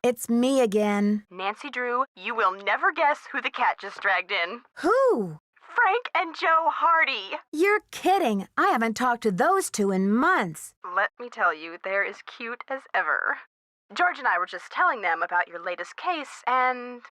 it's me again. Nancy Drew, you will never guess who the cat just dragged in. Who? Frank and Joe Hardy. You're kidding. I haven't talked to those two in months. Let me tell you, they're as cute as ever. George and I were just telling them about your latest case, and,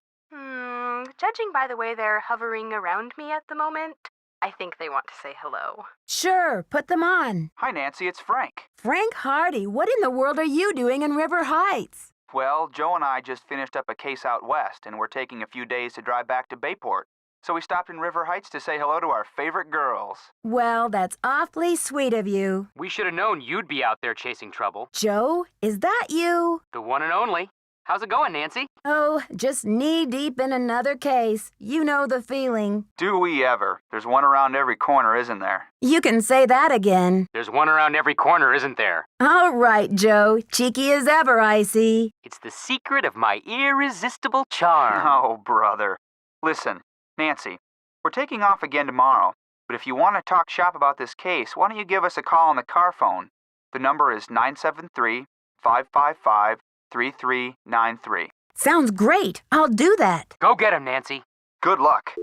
judging by the way they're hovering around me at the moment, I think they want to say hello. Sure, put them on. Hi, Nancy, it's Frank. Frank Hardy, what in the world are you doing in River Heights? Well, Joe and I just finished up a case out west, and we're taking a few days to drive back to Bayport. So we stopped in River Heights to say hello to our favorite girls. Well, that's awfully sweet of you. We should have known you'd be out there chasing trouble. Joe, is that you? The one and only. How's it going, Nancy? Oh, just knee-deep in another case. You know the feeling. Do we ever? There's one around every corner, isn't there? You can say that again. There's one around every corner, isn't there? All right, Joe. Cheeky as ever, I see. It's the secret of my irresistible charm. Oh, brother. Listen, Nancy, we're taking off again tomorrow, but if you want to talk shop about this case, why don't you give us a call on the car phone? The number is 973-555-3393. Sounds great. I'll do that. Go get him, Nancy. Good luck.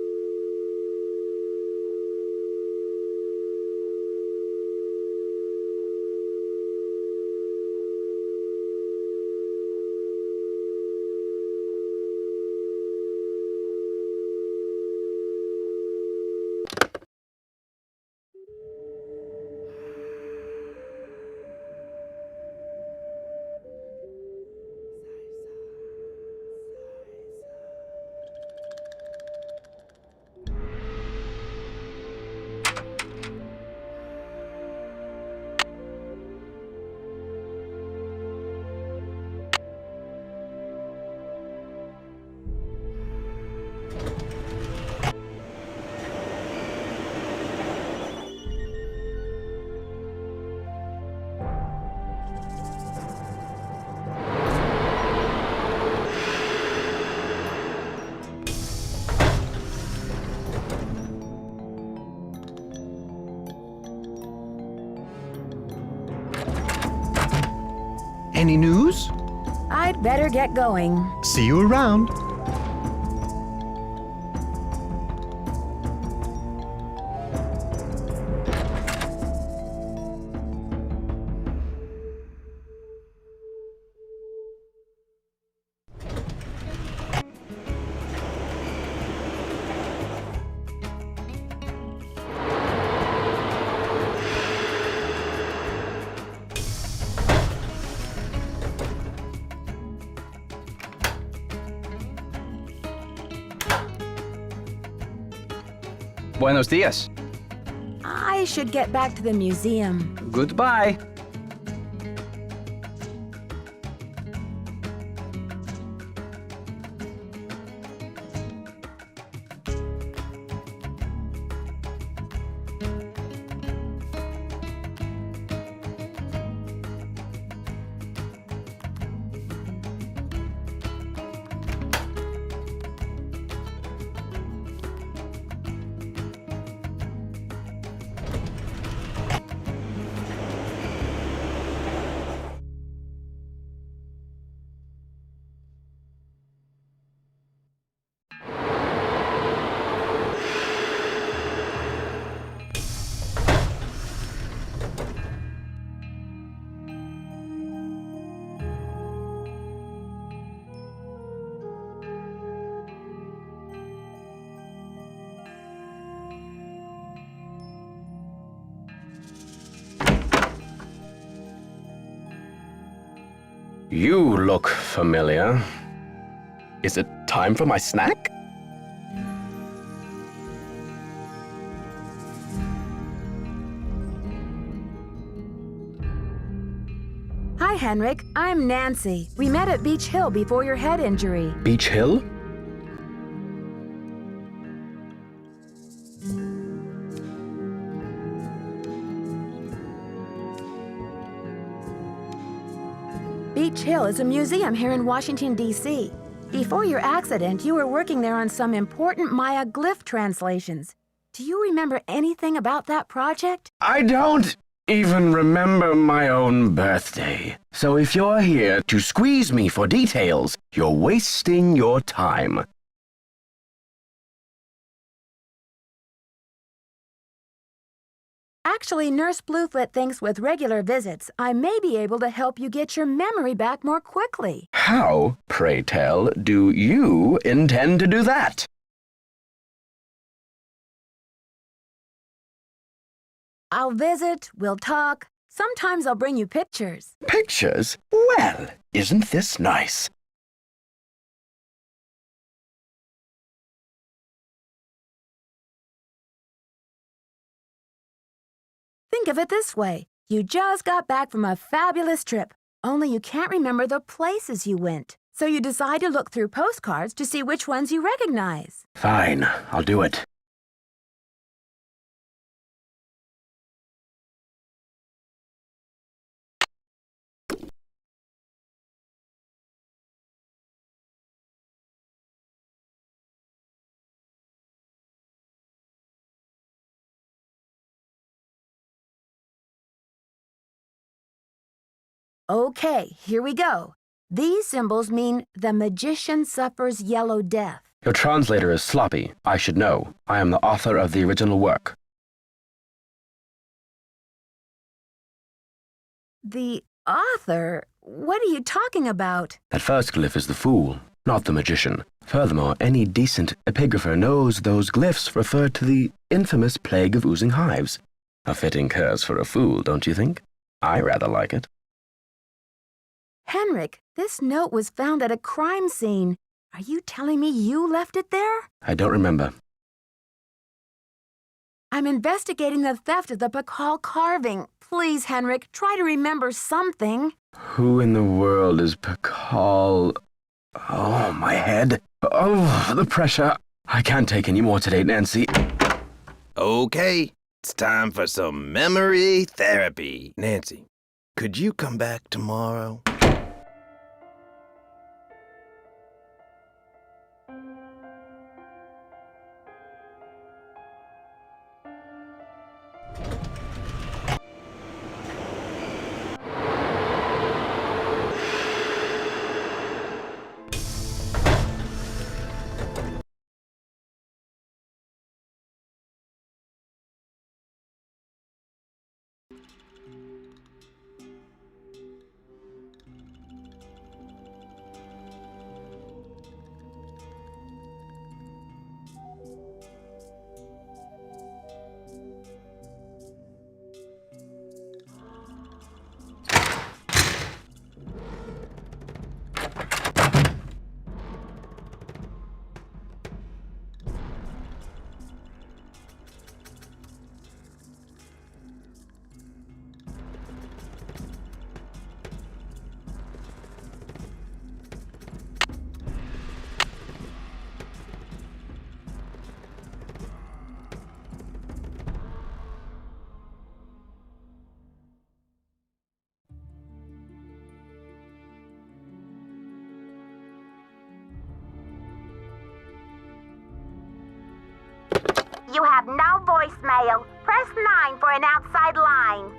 Any news? I'd better get going. See you around. Buenos dias. I should get back to the museum. Goodbye. You look familiar. Is it time for my snack? Hi, Henrik. I'm Nancy. We met at Beach Hill before your head injury. Beach Hill? Beach Hill is a museum here in Washington, D.C. Before your accident, you were working there on some important Maya glyph translations. Do you remember anything about that project? I don't! even remember my own birthday. So if you're here to squeeze me for details, you're wasting your time. Actually, Nurse Bluefoot thinks with regular visits, I may be able to help you get your memory back more quickly. How, pray tell, do you intend to do that? I'll visit, we'll talk. Sometimes I'll bring you pictures. Pictures? Well, isn't this nice? Think of it this way. You just got back from a fabulous trip, only you can't remember the places you went. So you decide to look through postcards to see which ones you recognize. Fine, I'll do it. Okay, here we go. These symbols mean the magician suffers yellow death. Your translator is sloppy. I should know. I am the author of the original work. The author? What are you talking about? That first glyph is the fool, not the magician. Furthermore, any decent epigrapher knows those glyphs refer to the infamous plague of oozing hives. A fitting curse for a fool, don't you think? I rather like it. Henrik, this note was found at a crime scene. Are you telling me you left it there? I don't remember. I'm investigating the theft of the Pakal carving. Please, Henrik, try to remember something. Who in the world is Pakal? Oh, my head. Oh, the pressure. I can't take any more today, Nancy. Okay, it's time for some memory therapy. Nancy, could you come back tomorrow? You have no voicemail. Press 9 for an outside line.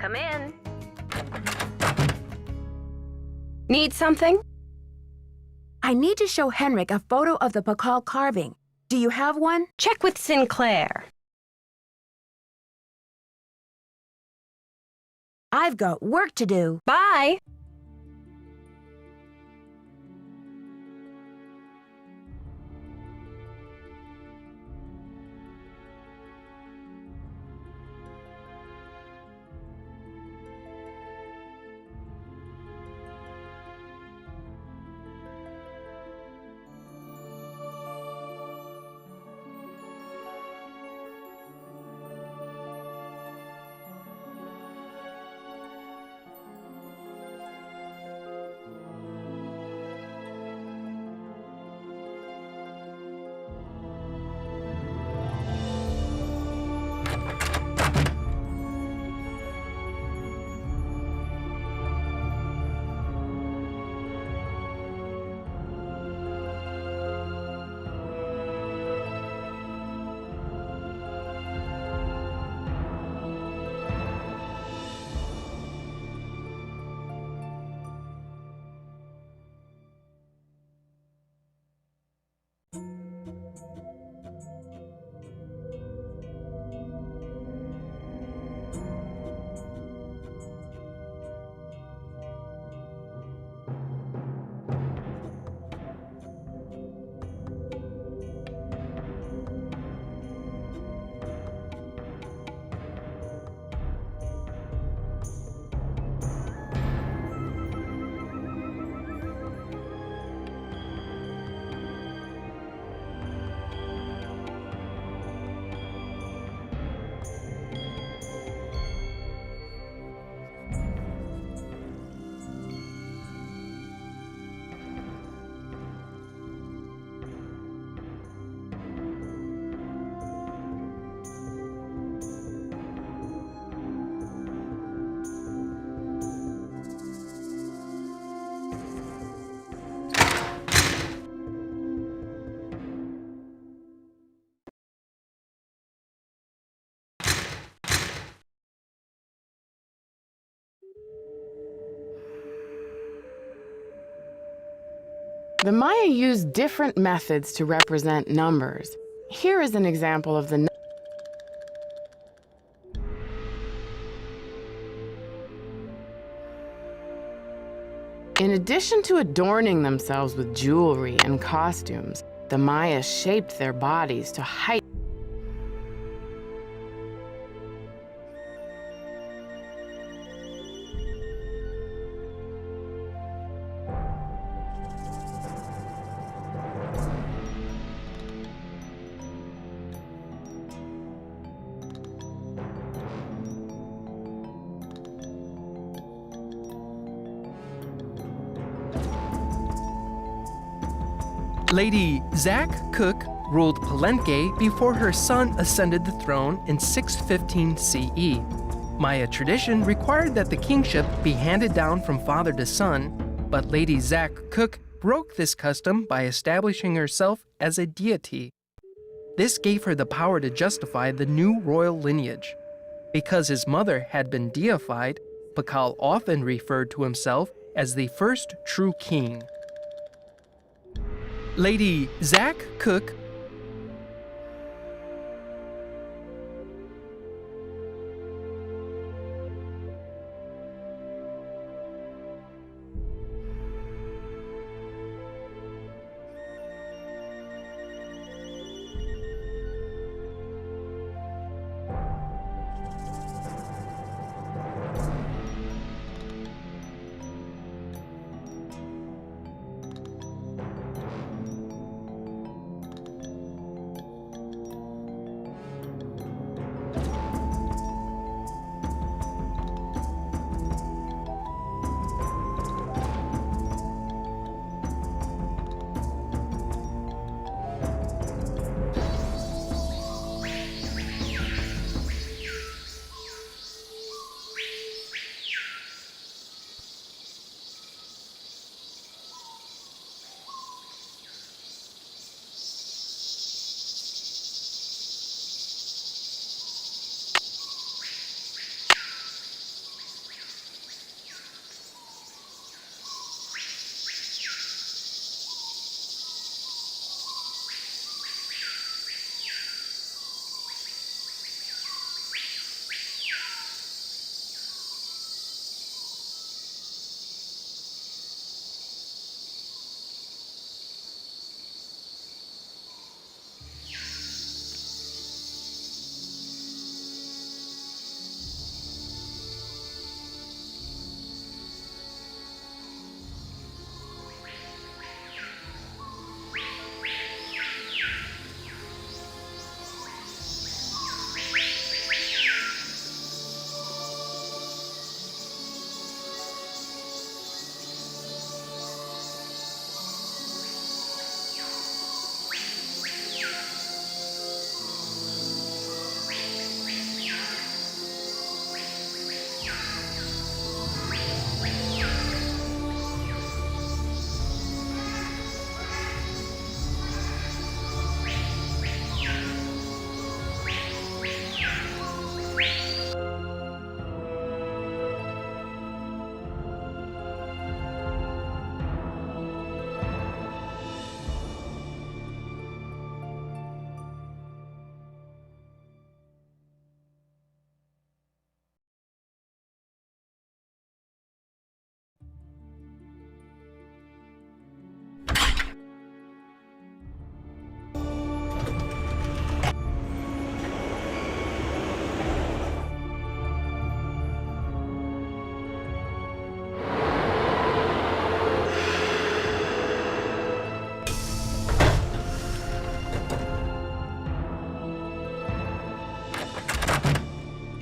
Come in. Need something? I need to show Henrik a photo of the Pakal carving. Do you have one? Check with Sinclair. I've got work to do. Bye. The Maya used different methods to represent numbers. Here is an example of the In addition to adorning themselves with jewelry and costumes, the Maya shaped their bodies to heighten Lady Zack Cook ruled Palenque before her son ascended the throne in 615 CE. Maya tradition required that the kingship be handed down from father to son, but Lady Zack Cook broke this custom by establishing herself as a deity. This gave her the power to justify the new royal lineage. Because his mother had been deified, Pakal often referred to himself as the first true king. Lady Zack Cook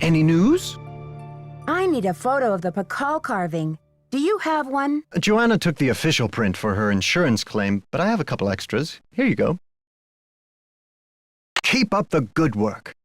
Any news? I need a photo of the Pakal carving. Do you have one? Joanna took the official print for her insurance claim, but I have a couple extras. Here you go. Keep up the good work.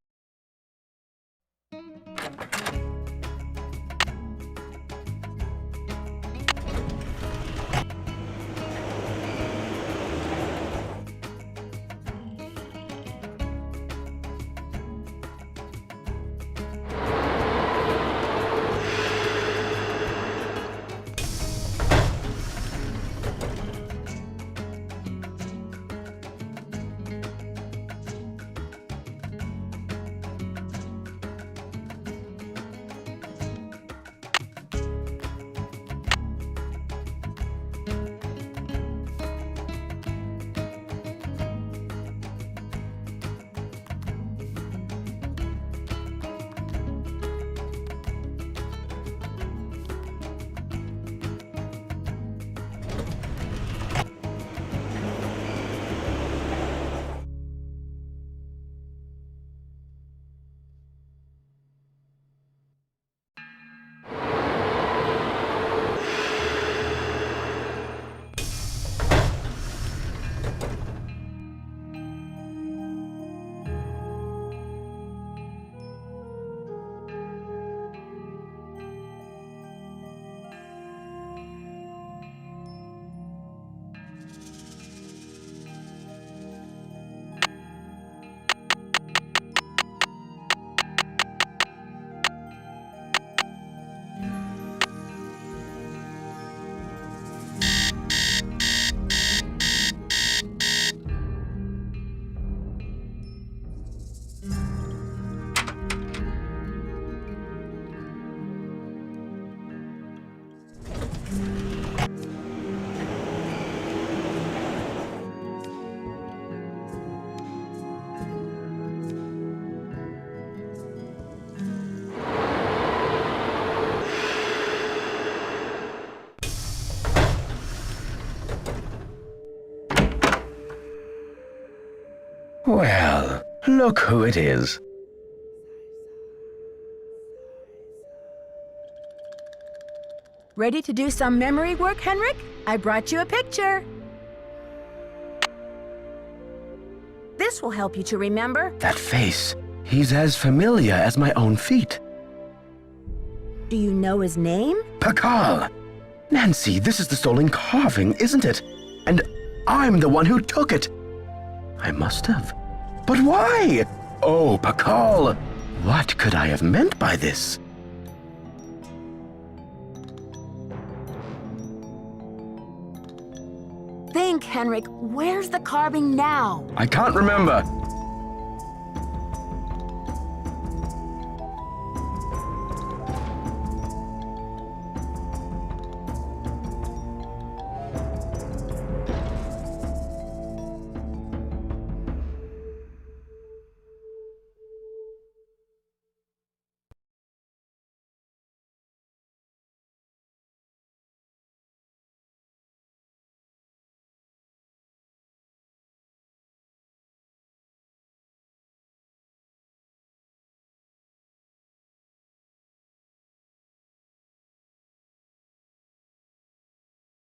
Well, look who it is. Ready to do some memory work, Henrik? I brought you a picture. This will help you to remember. That face. He's as familiar as my own feet. Do you know his name? Pakal! Nancy, this is the stolen carving, isn't it? And I'm the one who took it. I must have. But why? Oh, Pakal! What could I have meant by this? Think, Henrik, where's the carving now? I can't remember.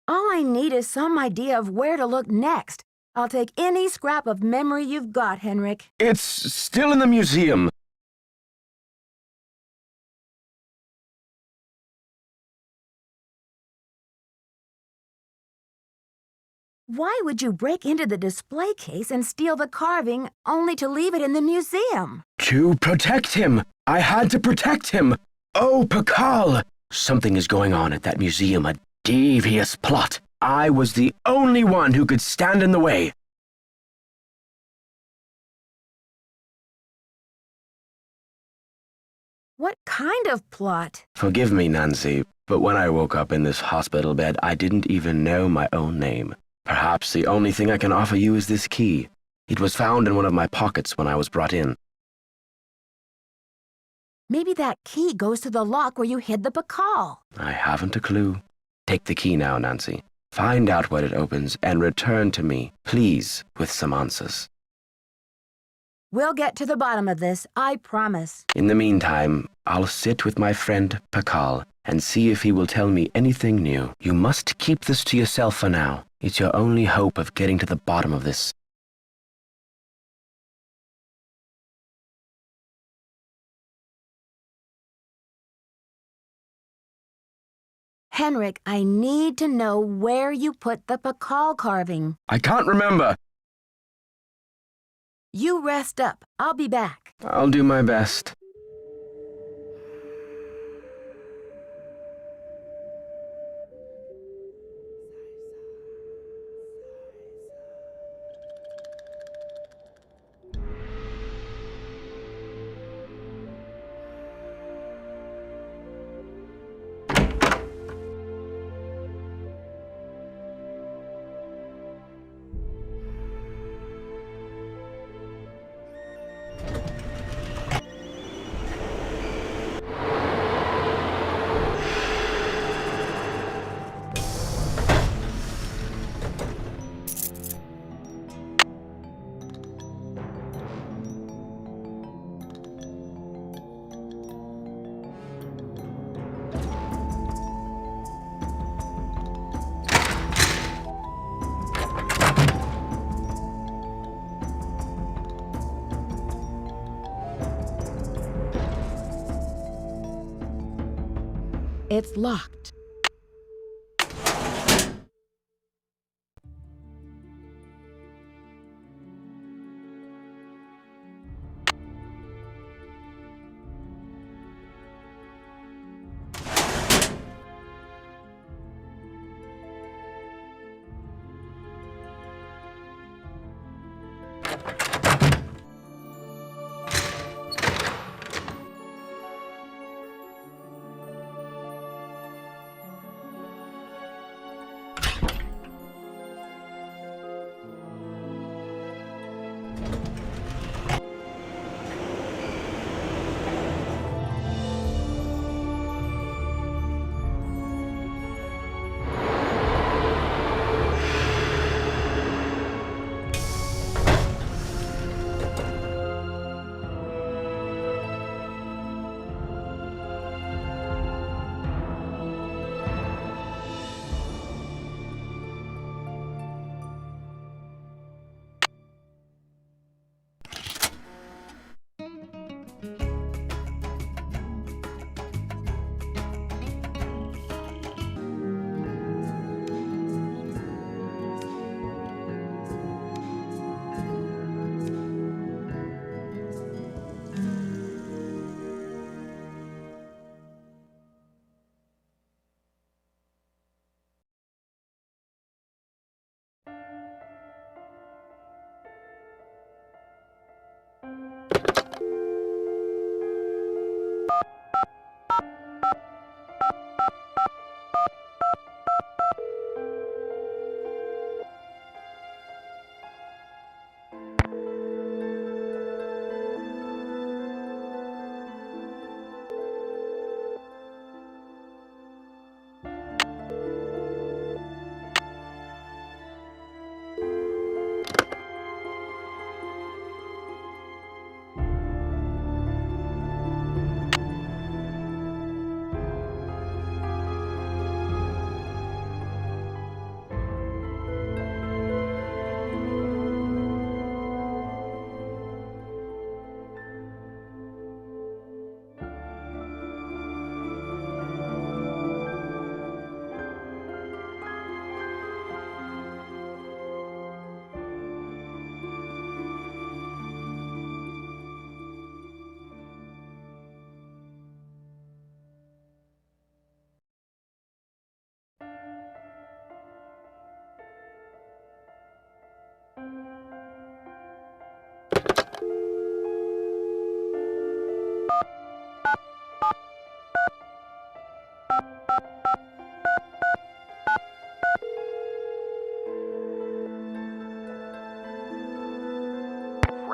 All I need is some idea of where to look next. I'll take any scrap of memory you've got, Henrik. It's still in the museum. Why would you break into the display case and steal the carving only to leave it in the museum? To protect him. I had to protect him. Oh, Pakal! Something is going on at that museum, a devious plot. I was the only one who could stand in the way. What kind of plot? Forgive me, Nancy, but when I woke up in this hospital bed, I didn't even know my own name. Perhaps the only thing I can offer you is this key. It was found in one of my pockets when I was brought in. Maybe that key goes to the lock where you hid the Pakal. I haven't a clue. Take the key now, Nancy. Find out what it opens and return to me, please, with some answers. We'll get to the bottom of this, I promise. In the meantime, I'll sit with my friend Pakal and see if he will tell me anything new. You must keep this to yourself for now. It's your only hope of getting to the bottom of this. Henrik, I need to know where you put the Pakal carving. I can't remember. You rest up. I'll be back. I'll do my best. It's locked.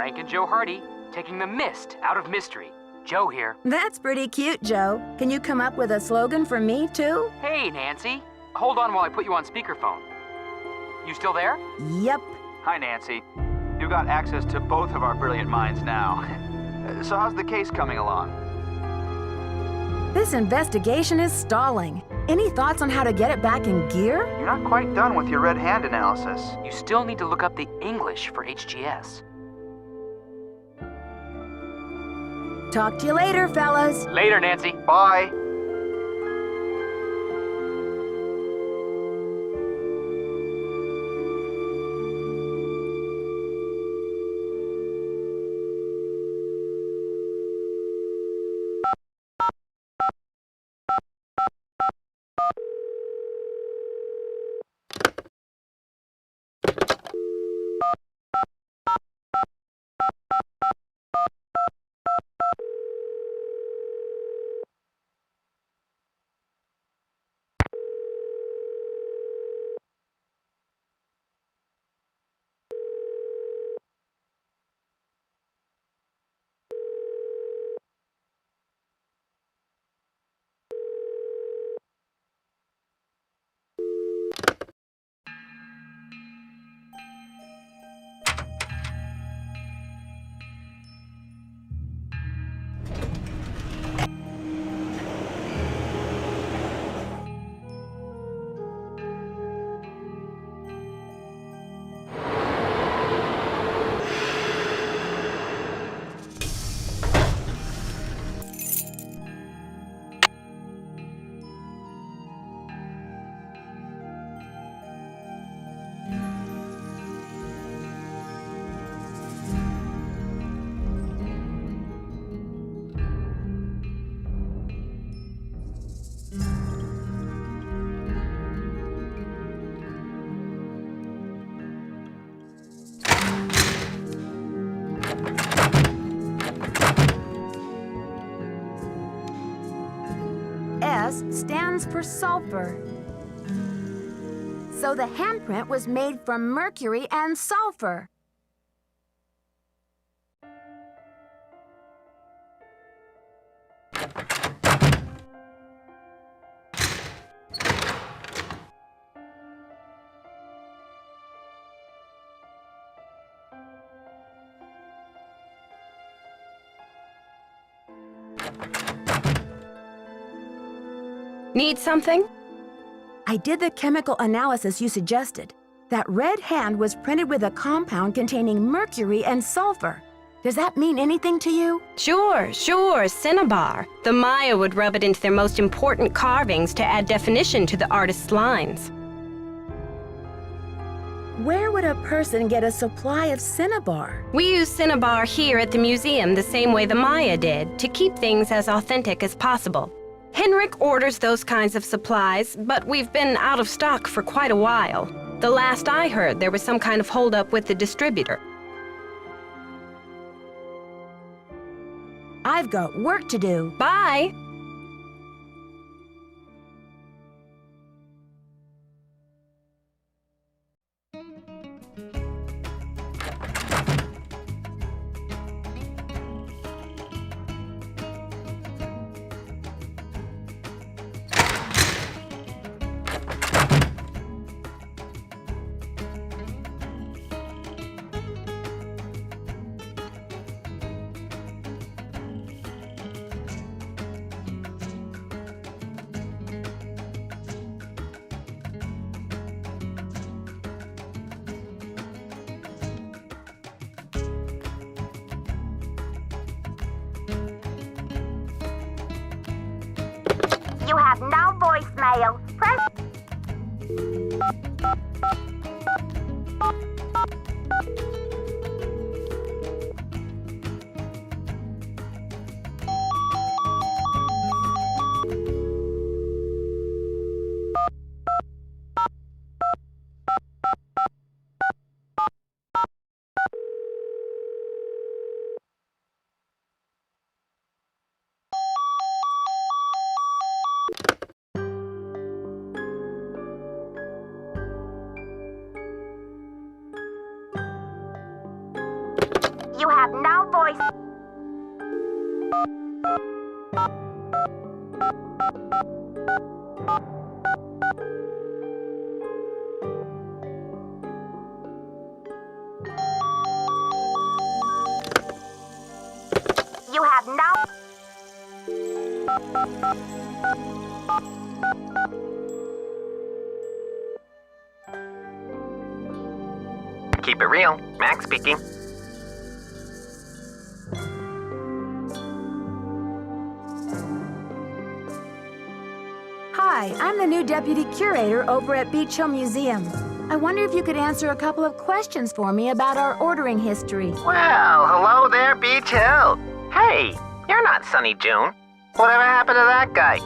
Frank and Joe Hardy, taking the mist out of mystery. Joe here. That's pretty cute, Joe. Can you come up with a slogan for me, too? Hey, Nancy. Hold on while I put you on speakerphone. You still there? Yep. Hi, Nancy. You got access to both of our brilliant minds now. So how's the case coming along? This investigation is stalling. Any thoughts on how to get it back in gear? You're not quite done with your red hand analysis. You still need to look up the English for HGS. Talk to you later, fellas. Later, Nancy. Bye. S stands for sulfur. So the handprint was made from mercury and sulfur. Need something? I did the chemical analysis you suggested. That red hand was printed with a compound containing mercury and sulfur. Does that mean anything to you? Sure, cinnabar. The Maya would rub it into their most important carvings to add definition to the artist's lines. Where would a person get a supply of cinnabar? We use cinnabar here at the museum the same way the Maya did, to keep things as authentic as possible. Henrik orders those kinds of supplies, but we've been out of stock for quite a while. The last I heard, there was some kind of holdup with the distributor. I've got work to do. Bye! You have no voicemail. Press... You have no voice. You have no... Keep it real. Max speaking. Hi, I'm the new deputy curator over at Beach Hill Museum. I wonder if you could answer a couple of questions for me about our ordering history. Well, hello there, Beach Hill. Hey, you're not Sunny June. Whatever happened to that guy?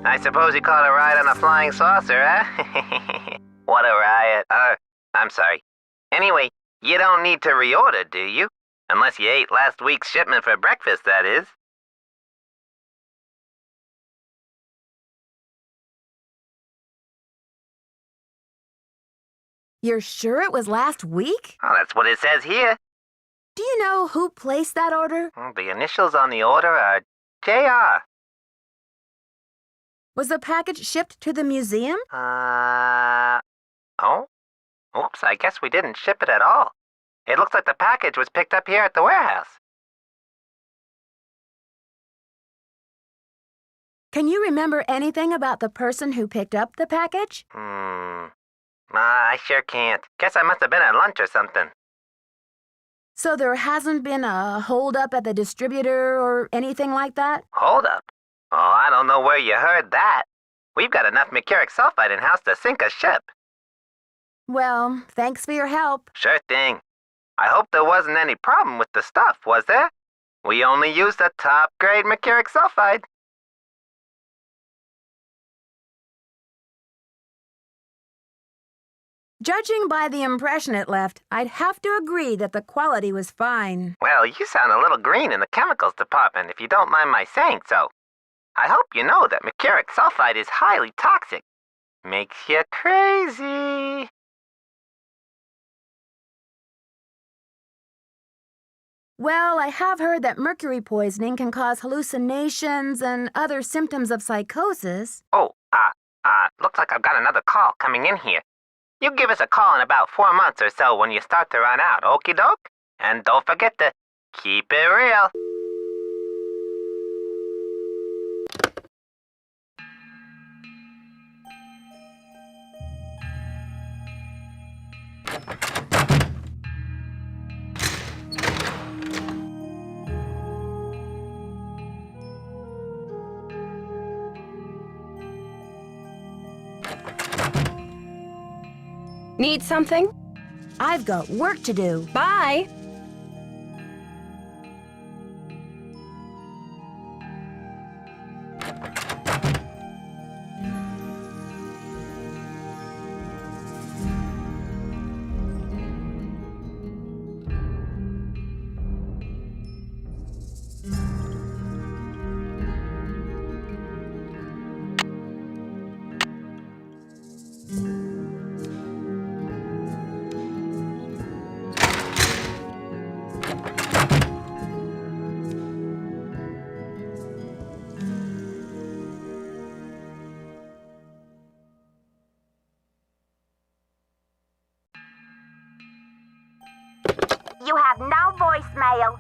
I suppose he caught a ride on a flying saucer, huh? What a riot. I'm sorry. Anyway, you don't need to reorder, do you? Unless you ate last week's shipment for breakfast, that is. You're sure it was last week? Oh, that's what it says here. Do you know who placed that order? The initials on the order are JR. Was the package shipped to the museum? Oh? Oops, I guess we didn't ship it at all. It looks like the package was picked up here at the warehouse. Can you remember anything about the person who picked up the package? I sure can't. Guess I must have been at lunch or something. So there hasn't been a hold-up at the distributor or anything like that? Hold up. Oh, I don't know where you heard that. We've got enough mercuric sulfide in-house to sink a ship. Well, thanks for your help. Sure thing. I hope there wasn't any problem with the stuff, was there? We only used the top-grade mercuric sulfide. Judging by the impression it left, I'd have to agree that the quality was fine. Well, you sound a little green in the chemicals department, if you don't mind my saying so. I hope you know that mercuric sulfide is highly toxic. Makes you crazy. Well, I have heard that mercury poisoning can cause hallucinations and other symptoms of psychosis. Oh, looks like I've got another call coming in here. You give us a call in about 4 months or so when you start to run out, okie doke? And don't forget to keep it real. Need something? I've got work to do. Bye. You have no voicemail.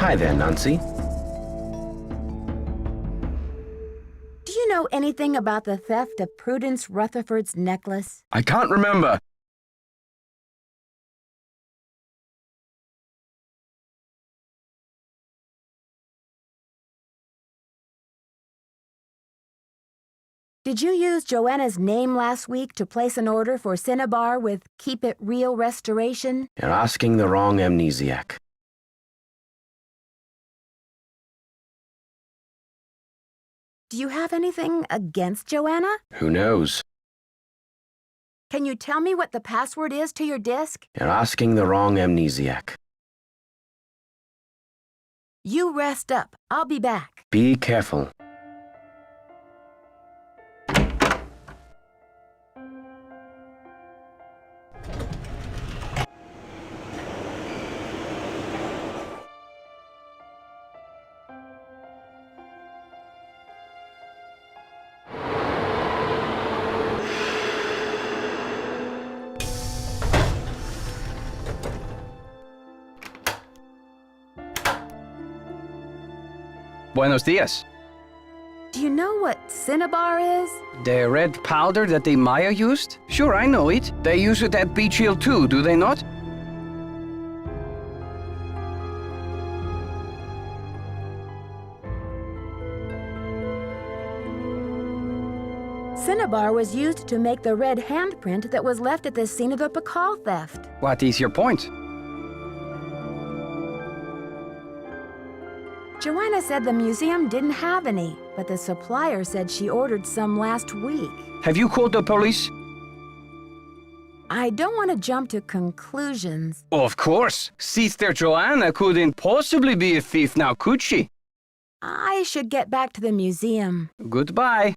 Hi there, Nancy. Do you know anything about the theft of Prudence Rutherford's necklace? I can't remember. Did you use Joanna's name last week to place an order for Cinnabar with Keep It Real Restoration? You're asking the wrong amnesiac. Do you have anything against Joanna? Who knows? Can you tell me what the password is to your disk? You're asking the wrong amnesiac. You rest up. I'll be back. Be careful. Buenos dias. Do you know what Cinnabar is? The red powder that the Maya used? Sure, I know it. They use it at Beach Hill too, do they not? Cinnabar was used to make the red handprint that was left at the scene of the Bacall theft. What is your point? Joanna said the museum didn't have any, but the supplier said she ordered some last week. Have you called the police? I don't want to jump to conclusions. Of course. Sister Joanna couldn't possibly be a thief now, could she? I should get back to the museum. Goodbye.